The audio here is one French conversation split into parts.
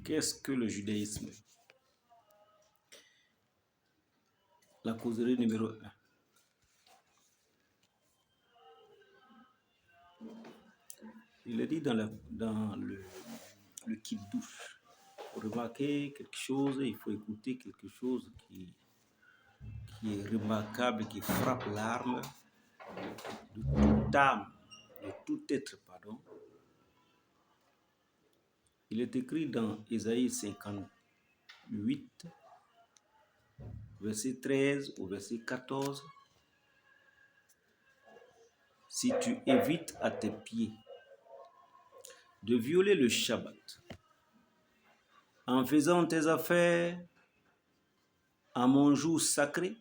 Qu'est-ce que le judaïsme? La causerie numéro 1. Il est dit dans le Kiddush. Pour remarquer quelque chose, il faut écouter quelque chose qui est remarquable, qui frappe l'âme de toute âme, de tout être, pardon. Il est écrit dans Ésaïe 58, verset 13 au verset 14. Si tu évites à tes pieds de violer le Shabbat en faisant tes affaires à mon jour sacré,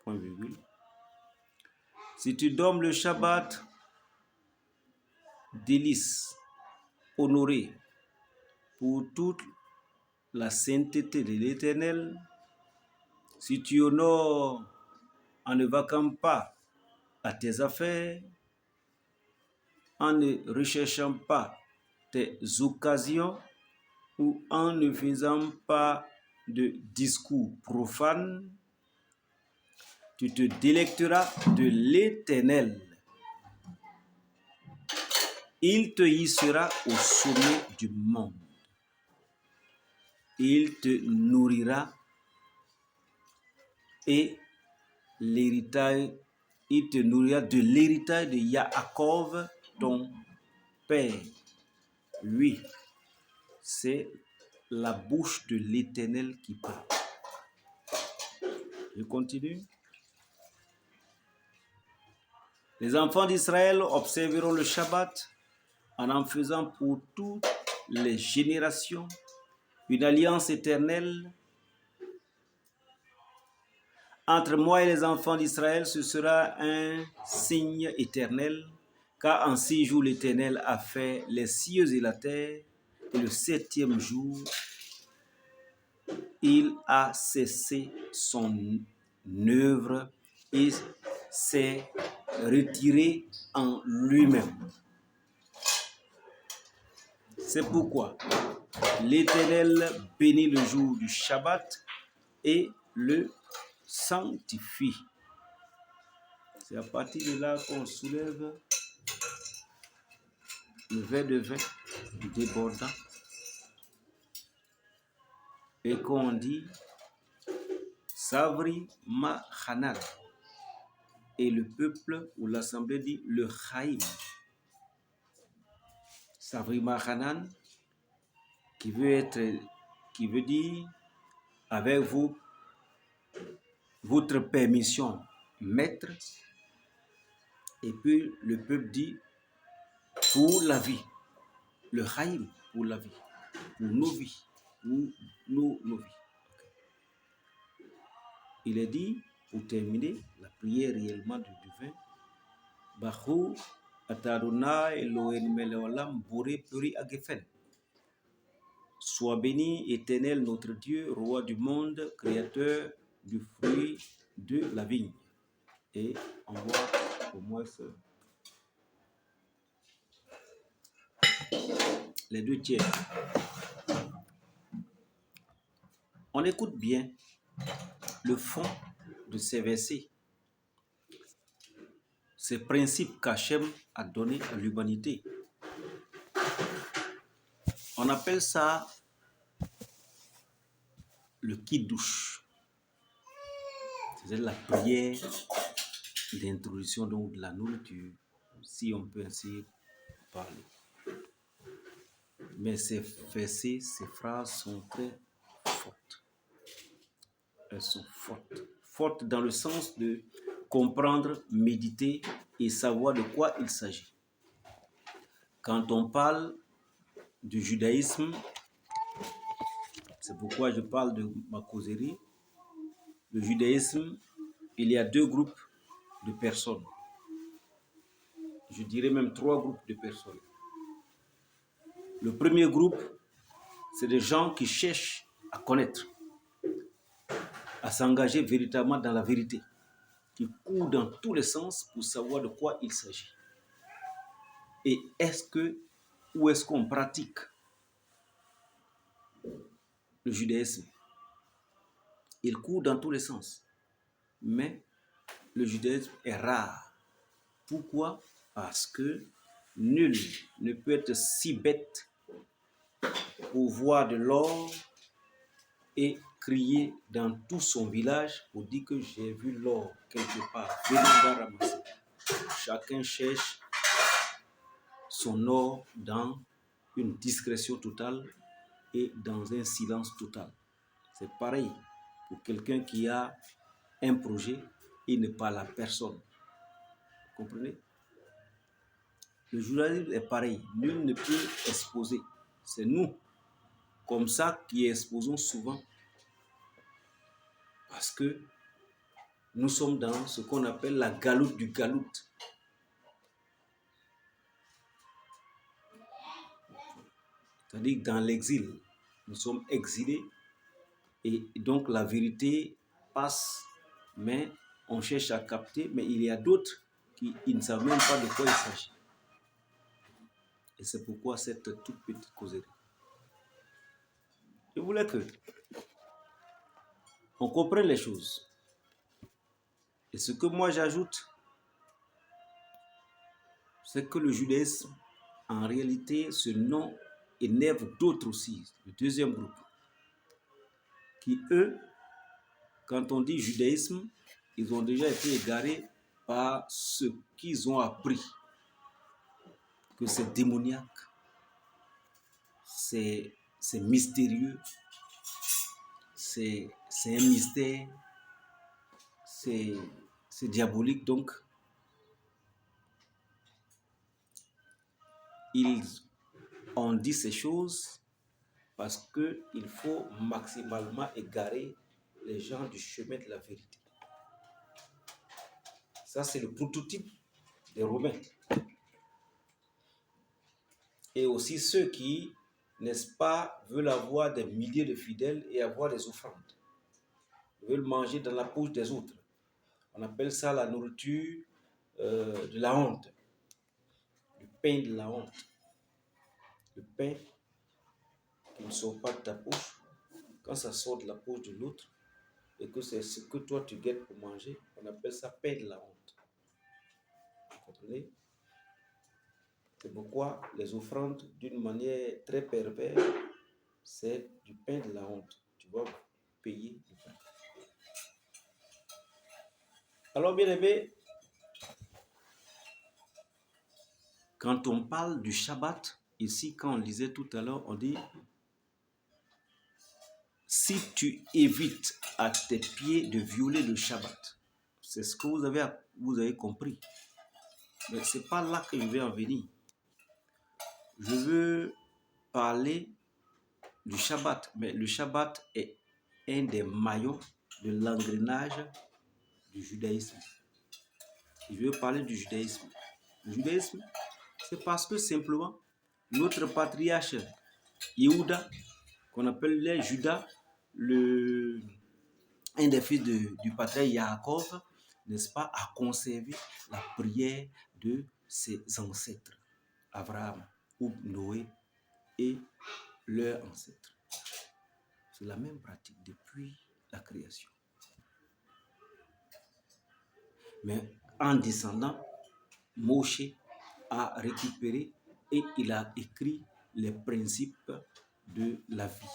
point virgule. Si tu dormes le Shabbat, délice, honoré pour toute la sainteté de l'Éternel, si tu honores en ne vaquant pas à tes affaires, en ne recherchant pas tes occasions ou en ne faisant pas de discours profanes, tu te délecteras de l'Éternel. Il te hissera au sommet du monde. Il te nourrira et il te nourrira de l'héritage de Yaakov, ton père. Oui, c'est la bouche de l'Éternel qui parle. Je continue. Les enfants d'Israël observeront le Shabbat en faisant pour toutes les générations une alliance éternelle. Entre moi et les enfants d'Israël, ce sera un signe éternel, car en 6 jours l'Éternel a fait les cieux et la terre, et le 7e jour, il a cessé son œuvre et s'est retiré en lui-même. C'est pourquoi l'Éternel bénit le jour du Shabbat et le sanctifie. C'est à partir de là qu'on soulève le verre de vin débordant et qu'on dit Savri Mahanan. Et le peuple ou l'assemblée dit le Chaim. Savri Mahanan, qui veut dire avec vous, votre permission, maître. Et puis le peuple dit pour la vie. Le Chaim pour la vie. Pour nos vies. Pour nos vies. Il est dit, pour terminer, la prière réellement du divin, Baruch atah Adonai Eloheinu melech haolam boré peri hagefen. Sois béni, Éternel, notre Dieu, roi du monde, créateur du fruit de la vigne. Et on voit au moins les 2 tiers. On écoute bien le fond de ces versets, ces principes qu'Hachem a donnés à l'humanité. On appelle ça le Kiddush. C'est la prière d'introduction donc de la nourriture, si on peut ainsi parler. Mais ces versets, ces phrases sont très fortes. Elles sont fortes. Fortes dans le sens de comprendre, méditer et savoir de quoi il s'agit. Quand on parle du judaïsme, c'est pourquoi je parle de ma causerie. Le judaïsme, il y a 2 groupes de personnes. Je dirais même 3 groupes de personnes. Le premier groupe, c'est des gens qui cherchent à connaître, à s'engager véritablement dans la vérité, qui courent dans tous les sens pour savoir de quoi il s'agit. Et où est-ce qu'on pratique le judaïsme. Il court dans tous les sens. Mais le judaïsme est rare. Pourquoi? Parce que nul ne peut être si bête pour voir de l'or et crier dans tout son village pour dire que j'ai vu l'or quelque part. Venez voir ramasser. Chacun cherche son or dans une discrétion totale et dans un silence total. C'est pareil pour quelqu'un qui a un projet et ne parle à personne. Vous comprenez? Le journalisme est pareil. Nul ne peut exposer. C'est nous, comme ça, qui exposons souvent. Parce que nous sommes dans ce qu'on appelle la galoute du galoute. C'est-à-dire dans l'exil. Nous sommes exilés et donc la vérité passe, mais on cherche à capter, mais il y a d'autres qui ne savent même pas de quoi il s'agit. Et c'est pourquoi cette toute petite causerie. Je voulais que on comprenne les choses. Et ce que moi j'ajoute, c'est que le judaïsme, en réalité, ce nom énerve d'autres aussi, le deuxième groupe, qui eux, quand on dit judaïsme, ils ont déjà été égarés par ce qu'ils ont appris, que c'est démoniaque, c'est mystérieux, c'est un mystère, c'est diabolique. Donc, ils ont dit ces choses parce qu'il faut maximalement égarer les gens du chemin de la vérité. Ça, c'est le prototype des Romains. Et aussi ceux qui, n'est-ce pas, veulent avoir des milliers de fidèles et avoir des offrandes. Ils veulent manger dans la poche des autres. On appelle ça la nourriture de la honte. Le pain de la honte. Le pain qui ne sort pas de ta poche, quand ça sort de la poche de l'autre, et que c'est ce que toi tu guettes pour manger, on appelle ça pain de la honte. Vous comprenez? C'est pourquoi les offrandes, d'une manière très perverse, c'est du pain de la honte. Tu vas payer du pain. Alors, bien aimé, quand on parle du Shabbat, ici, quand on lisait tout à l'heure, on dit si tu évites à tes pieds de violer le Shabbat, c'est ce que vous avez compris. Mais ce n'est pas là que je vais en venir. Je veux parler du Shabbat, mais le Shabbat est un des maillons de l'engrenage du judaïsme. Je veux parler du judaïsme. Le judaïsme, c'est parce que simplement, notre patriarche Yehuda, qu'on appelle les Judas, un des fils du patriarche Yaakov, n'est-ce pas, a conservé la prière de ses ancêtres, Abraham ou Noé et leurs ancêtres. C'est la même pratique depuis la création. Mais en descendant, Moshe a récupéré et il a écrit les principes de la vie.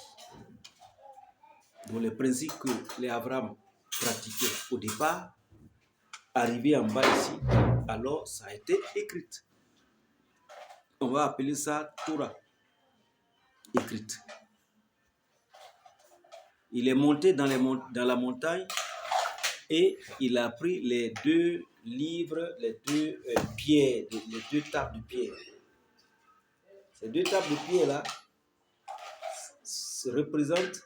Donc les principes que les Abraham pratiquaient au départ, arrivé en bas ici, alors ça a été écrit. On va appeler ça Torah, écrite. Il est monté dans la montagne et il a pris les deux livres, les deux pierres, les deux tables de pierre. Ces deux tables de pierre-là représentent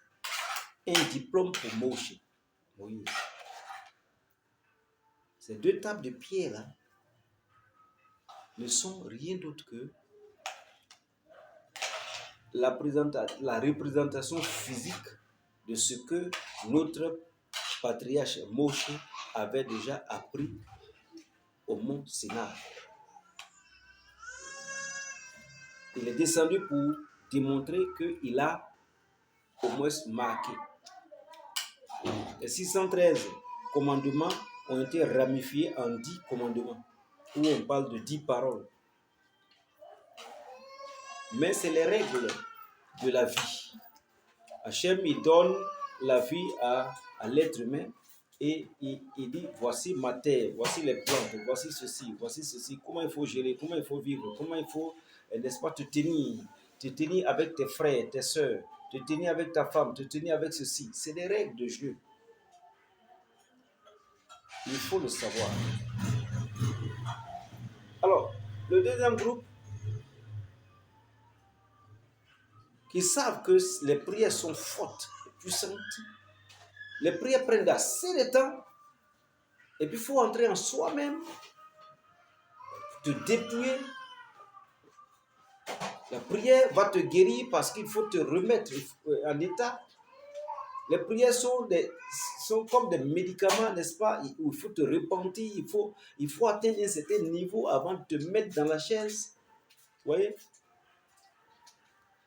un diplôme pour Moïse. Ces deux tables de pierre-là ne sont rien d'autre que la représentation physique de ce que notre patriarche Moshe avait déjà appris au mont Sinaï. Il est descendu pour démontrer qu'il a au moins marqués. Les 613 commandements ont été ramifiés en 10 commandements, où on parle de 10 paroles. Mais c'est les règles de la vie. Hachem, il donne la vie à l'être humain et il dit, voici ma terre, voici les plantes, voici ceci, comment il faut gérer, comment il faut vivre, comment il faut, n'est-ce pas, te tenir avec tes frères, tes soeurs, te tenir avec ta femme, te tenir avec ceci. C'est des règles de jeu. Il faut le savoir. Alors, le deuxième groupe, qui savent que les prières sont fortes et puissantes, les prières prennent assez de temps, et puis il faut entrer en soi-même, te dépouiller. La prière va te guérir parce qu'il faut te remettre en état. Les prières sont comme des médicaments, n'est-ce pas? Où il faut te repentir, il faut atteindre un certain niveau avant de te mettre dans la chaise. Vous voyez?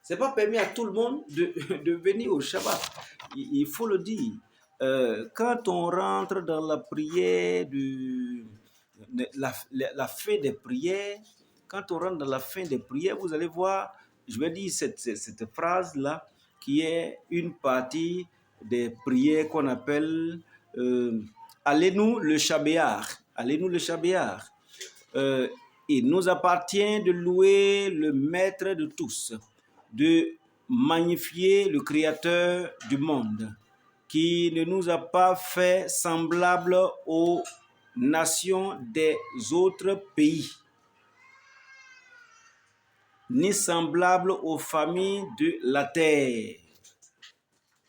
Ce n'est pas permis à tout le monde de venir au Shabbat. Il faut le dire. Quand on rentre dans la prière, la fin des prières, quand on rentre dans la fin des prières, vous allez voir, je vais dire cette phrase-là, qui est une partie des prières qu'on appelle Allez-nous le Shabbat. Allez-nous le Shabbat. Il nous appartient de louer le maître de tous, de magnifier le créateur du monde, qui ne nous a pas fait semblables aux nations des autres pays, ni semblables aux familles de la terre.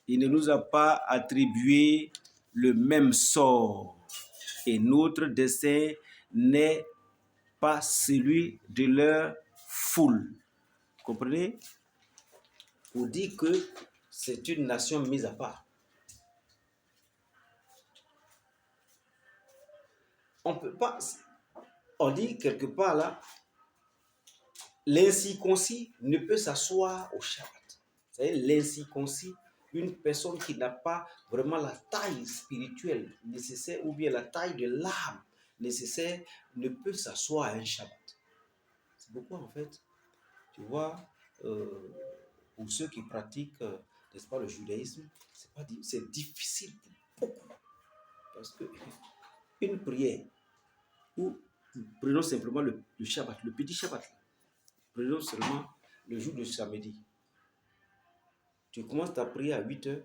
Il ne nous a pas attribué le même sort, et notre dessein n'est pas celui de leur foule. Comprenez? Pour dire que c'est une nation mise à part. On peut pas. On dit quelque part là, l'incirconcis ne peut s'asseoir au Shabbat. Vous savez, l'incirconcis, une personne qui n'a pas vraiment la taille spirituelle nécessaire ou bien la taille de l'âme nécessaire ne peut s'asseoir à un Shabbat. C'est pourquoi en fait, tu vois, pour ceux qui pratiquent, n'est-ce pas, le judaïsme, c'est difficile pour beaucoup. Parce que une prière, ou prenons simplement le Shabbat, le petit Shabbat, prenons seulement le jour de samedi. Tu commences ta prière à 8 heures,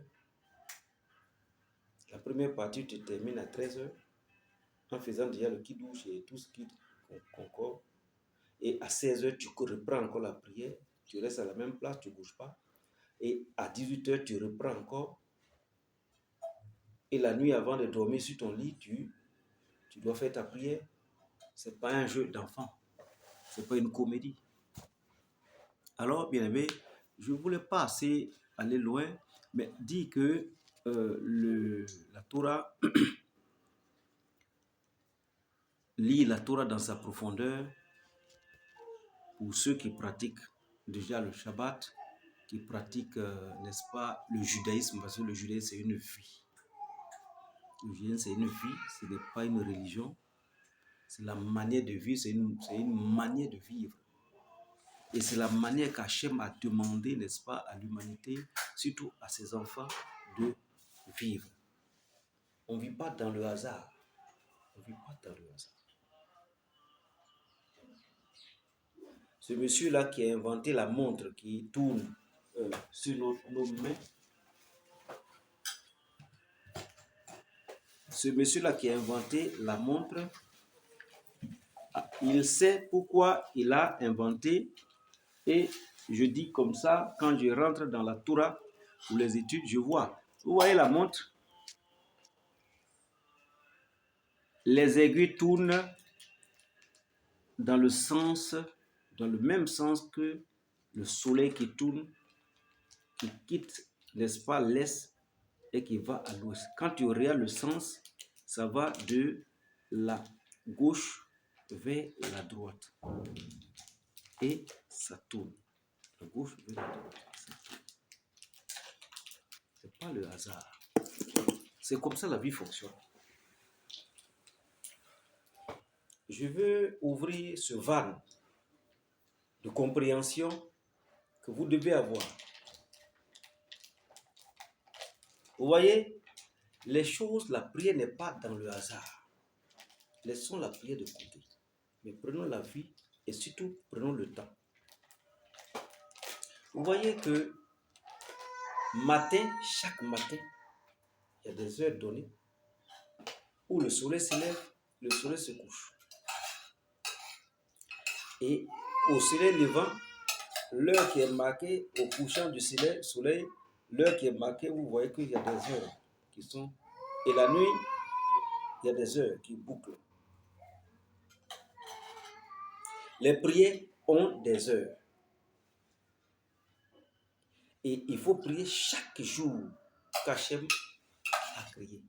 la première partie, tu termines à 13 heures, en faisant déjà le kidouche et tout ce qui concorde. Et à 16 heures, tu reprends encore la prière, tu restes à la même place, tu ne bouges pas. Et à 18 heures, tu reprends encore. Et la nuit, avant de dormir sur ton lit, tu dois faire ta prière. Ce n'est pas un jeu d'enfant. Ce n'est pas une comédie. Alors, bien aimé, je ne voulais pas assez aller loin, mais dire que la Torah, lire la Torah dans sa profondeur, pour ceux qui pratiquent déjà le Shabbat, qui pratiquent, n'est-ce pas, le judaïsme, parce que le judaïsme, c'est une vie. Le judaïsme, c'est une vie, ce n'est pas une religion. C'est la manière de vivre, c'est une manière de vivre. Et c'est la manière qu'Hachem a demandé, n'est-ce pas, à l'humanité, surtout à ses enfants, de vivre. On ne vit pas dans le hasard. On ne vit pas dans le hasard. Ce monsieur-là qui a inventé la montre qui tourne sur nos mains, ce monsieur-là qui a inventé la montre, il sait pourquoi il a inventé. Et je dis comme ça, quand je rentre dans la Torah pour les études, je vois. Vous voyez la montre? Les aiguilles tournent dans le même sens que le soleil qui tourne, qui quitte, n'est-ce pas, l'est et qui va à l'ouest. Quand tu regardes le sens, ça va de la gauche vers la droite. Et ça tourne. De gauche vers la droite. Ça tourne. pas le hasard. C'est comme ça la vie fonctionne. Je veux ouvrir ce van de compréhension que vous devez avoir. Vous voyez, les choses, la prière n'est pas dans le hasard. Laissons la prière de côté. Mais prenons la vie et surtout prenons le temps. Vous voyez que chaque matin, il y a des heures données où le soleil se lève, le soleil se couche. Et au soleil levant, l'heure qui est marquée au couchant du soleil, l'heure qui est marquée, vous voyez qu'il y a des heures qui sont... Et la nuit, il y a des heures qui bouclent. Les prières ont des heures. Et il faut prier chaque jour qu'Hachem a créé.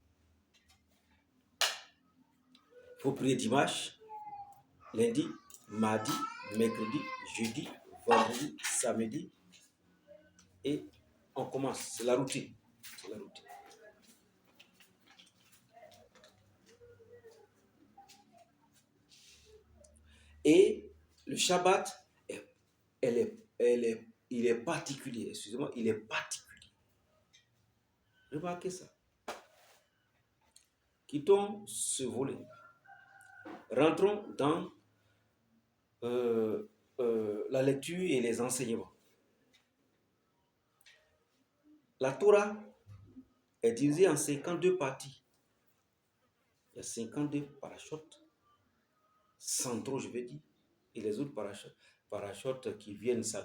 Il faut prier dimanche, lundi, mardi, mercredi, jeudi, vendredi, samedi. Et on commence. C'est la routine. C'est la routine. Et le Shabbat, il est particulier. Excusez-moi, il est particulier. Remarquez ça. Quittons ce volet. Rentrons dans la lecture et les enseignements. La Torah est divisée en 52 parties. Il y a 52 parachutes centraux, je vais dire, et les autres parachutes qui viennent se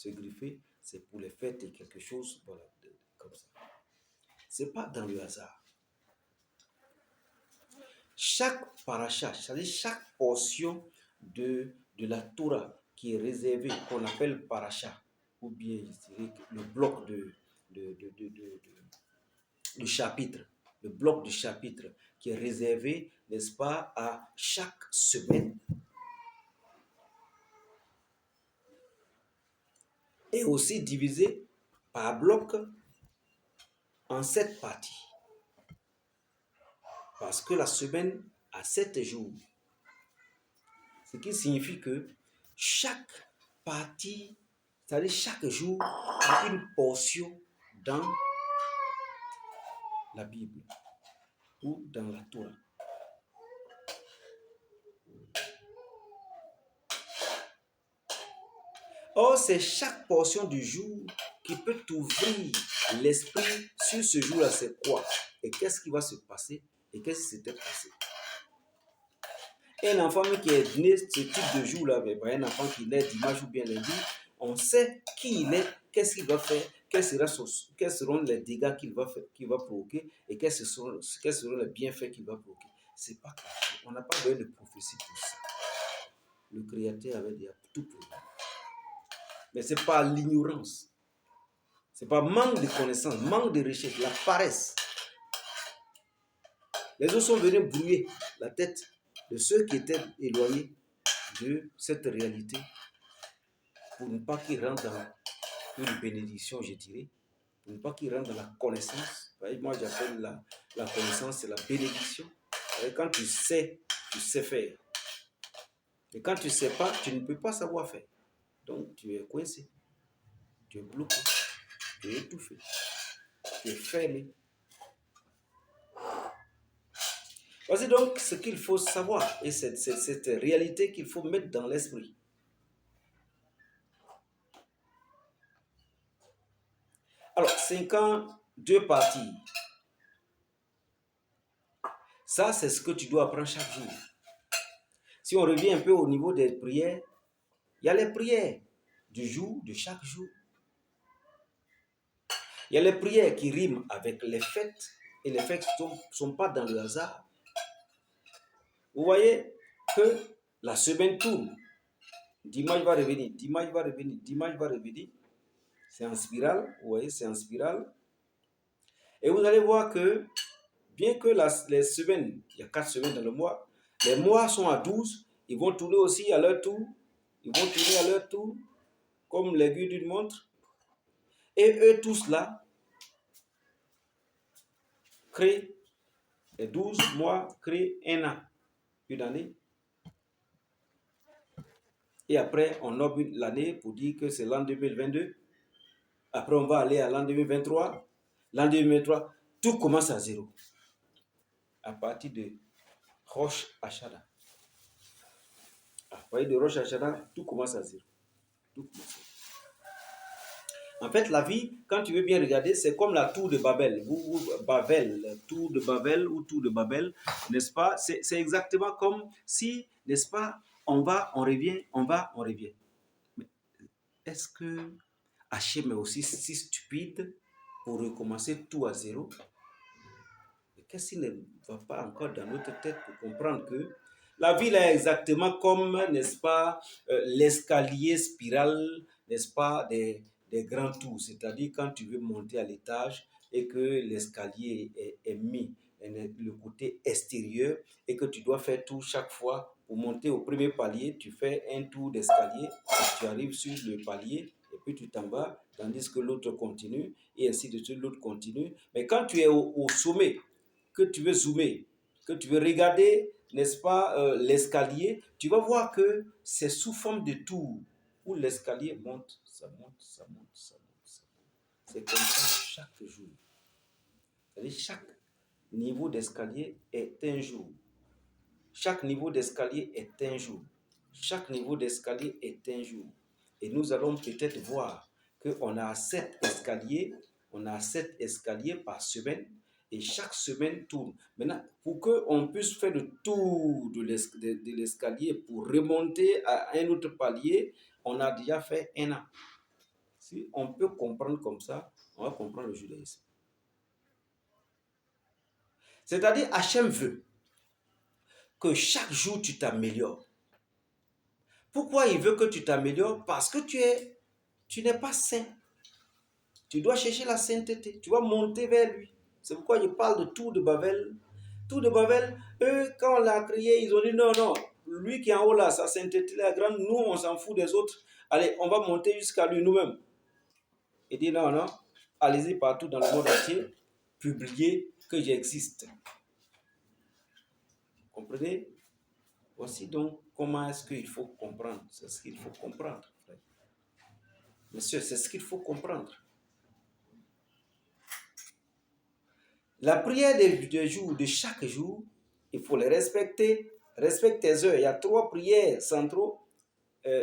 griffer, c'est pour les fêtes et quelque chose, voilà, comme ça. C'est pas dans le hasard. Chaque parachat, c'est-à-dire chaque portion de la Torah qui est réservée, qu'on appelle parachat, ou bien je dirais le bloc de chapitre, le bloc de chapitre qui est réservé, n'est-ce pas, à chaque semaine. Et aussi divisé par bloc en 7 parties. Parce que la semaine a 7 jours. Ce qui signifie que chaque partie, c'est-à-dire chaque jour, a une portion dans la Bible ou dans la Torah. Or, c'est chaque portion du jour qui peut t'ouvrir l'esprit sur ce jour-là, c'est quoi? Et qu'est-ce qui va se passer? Et qu'est-ce qui s'était passé? Un enfant qui est né ce type de jour-là, un enfant qui naît dimanche ou bien lundi, on sait qui il est, qu'est-ce qu'il va faire, quels seront les dégâts qu'il va provoquer et quels seront les bienfaits qu'il va provoquer. C'est pas caché. On n'a pas besoin de prophétie pour ça. Le Créateur avait déjà tout prévu. Mais ce n'est pas l'ignorance. Ce n'est pas manque de connaissances, manque de recherche, la paresse. Les autres sont venus brouiller la tête de ceux qui étaient éloignés de cette réalité pour ne pas qu'ils rentrent dans une bénédiction, je dirais, pour ne pas qu'ils rentrent dans la connaissance. Moi, j'appelle la connaissance, c'est la bénédiction. Et quand tu sais faire. Et quand tu ne sais pas, tu ne peux pas savoir faire. Donc, tu es coincé, tu es bloqué, tu es étouffé, tu es fermé. Voici donc ce qu'il faut savoir et cette réalité qu'il faut mettre dans l'esprit. Alors, 52 parties. Ça, c'est ce que tu dois apprendre chaque jour. Si on revient un peu au niveau des prières, il y a les prières du jour, de chaque jour. Il y a les prières qui riment avec les fêtes, et les fêtes ne sont pas dans le hasard. Vous voyez que la semaine tourne. Dimanche va revenir, dimanche va revenir, dimanche va revenir. C'est en spirale, vous voyez, c'est en spirale. Et vous allez voir que, bien que les semaines, il y a 4 semaines dans le mois, les mois sont à 12, ils vont tourner aussi à leur tour. Ils vont tourner à leur tour, comme l'aiguille d'une montre. Et eux tous là, crée 12 mois, crée un an, une année. Et après, on nomme l'année pour dire que c'est l'an 2022. Après, on va aller à l'an 2023. L'an 2023, tout commence à zéro. À partir de Rosh Hashanah. À partir de Rosh Hashanah, tout commence à zéro. Tout commence à zéro. En fait, la vie, quand tu veux bien regarder, c'est comme la tour de Babel. Tour de Babel ou tour de Babel, n'est-ce pas? C'est exactement comme si, n'est-ce pas, on va, on revient, on va, on revient. Mais est-ce que Hachem est aussi si stupide pour recommencer tout à zéro? Qu'est-ce qui ne va pas encore dans notre tête pour comprendre que la vie est exactement comme, n'est-ce pas, l'escalier spiral, n'est-ce pas, des grands tours. C'est-à-dire quand tu veux monter à l'étage et que l'escalier est mis le côté extérieur et que tu dois faire tout chaque fois pour monter au premier palier, tu fais un tour d'escalier, tu arrives sur le palier et puis tu t'en vas, tandis que l'autre continue et ainsi de suite, l'autre continue. Mais quand tu es au sommet, que tu veux zoomer, que tu veux regarder, n'est-ce pas, l'escalier, tu vas voir que c'est sous forme de tour où l'escalier monte, ça monte, ça monte, ça monte, ça monte. C'est comme ça chaque jour. C'est-à-dire chaque niveau d'escalier est un jour. Chaque niveau d'escalier est un jour. Chaque niveau d'escalier est un jour. Et nous allons peut-être voir qu'on a 7 escaliers, par semaine, et chaque semaine tourne. Maintenant, pour qu'on puisse faire le tour de l'escalier pour remonter à un autre palier, on a déjà fait un an. Si on peut comprendre comme ça, on va comprendre le judaïsme. C'est-à-dire, Hachem veut que chaque jour tu t'améliores. Pourquoi il veut que tu t'améliores? Parce que tu n'es pas saint. Tu dois chercher la sainteté. Tu vas monter vers lui. C'est pourquoi il parle de tour de Babel. Tour de Babel, eux, quand on l'a créé, ils ont dit non, non, lui qui est en haut là, sa sainteté est grande, nous, on s'en fout des autres. Allez, on va monter jusqu'à lui nous-mêmes. Il dit non, non, allez-y partout dans le monde entier, publiez que j'existe. Comprenez? Voici donc comment est-ce qu'il faut comprendre. C'est ce qu'il faut comprendre. Monsieur, c'est ce qu'il faut comprendre. La prière des jours, de chaque jour, il faut les respecter. Respecte tes heures. Il y a 3 prières centrales.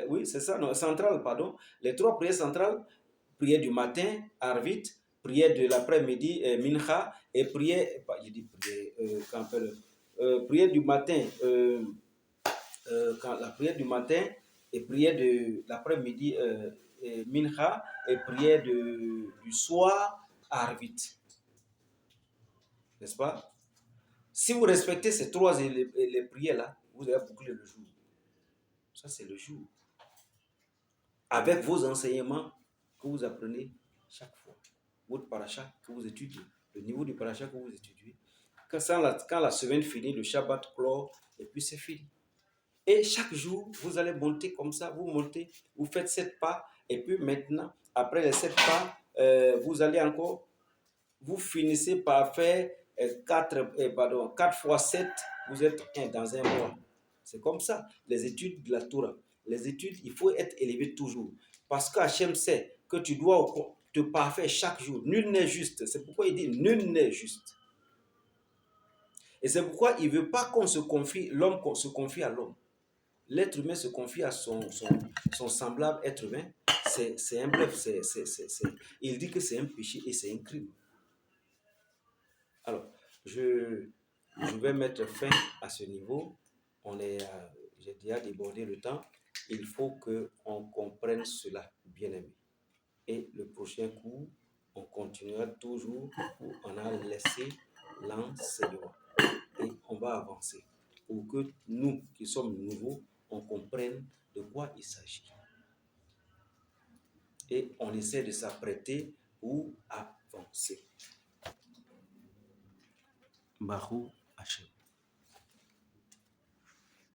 Oui, c'est ça, non, centrales, pardon. Les 3 prières centrales, prière du matin, Arvit, prière de l'après-midi, Mincha, et prière, je dis prière du matin, la prière du matin, et prière de l'après-midi, Mincha, et prière du soir, Arvit. N'est-ce pas? Si vous respectez ces 3 les prières-là, vous allez boucler le jour. Ça, c'est le jour. Avec vos enseignements que vous apprenez chaque fois. Votre paracha que vous étudiez. Le niveau du paracha que vous étudiez. Quand la semaine finit, le Shabbat clore, et puis c'est fini. Et chaque jour, vous allez monter comme ça, vous montez, vous faites 7 pas, et puis maintenant, après les 7 pas, vous allez encore, vous finissez par faire 4 fois 7, vous êtes dans un mois. C'est comme ça, les études de la Torah. Les études, il faut être élevé toujours. Parce qu'Hachem sait que tu dois te parfaire chaque jour. Nul n'est juste. C'est pourquoi il dit nul n'est juste. Et c'est pourquoi il ne veut pas qu'on se confie, l'homme se confie à l'homme. L'être humain se confie à son semblable être humain. C'est un bluff. Il dit que c'est un péché et c'est un crime. Alors, je vais mettre fin à ce niveau. J'ai déjà débordé le temps. Il faut qu'on comprenne cela, bien aimé. Et le prochain cours, on continuera toujours où on a laissé l'enseignement. Et on va avancer pour que nous, qui sommes nouveaux, on comprenne de quoi il s'agit. Et on essaie de s'apprêter pour avancer. Mahou.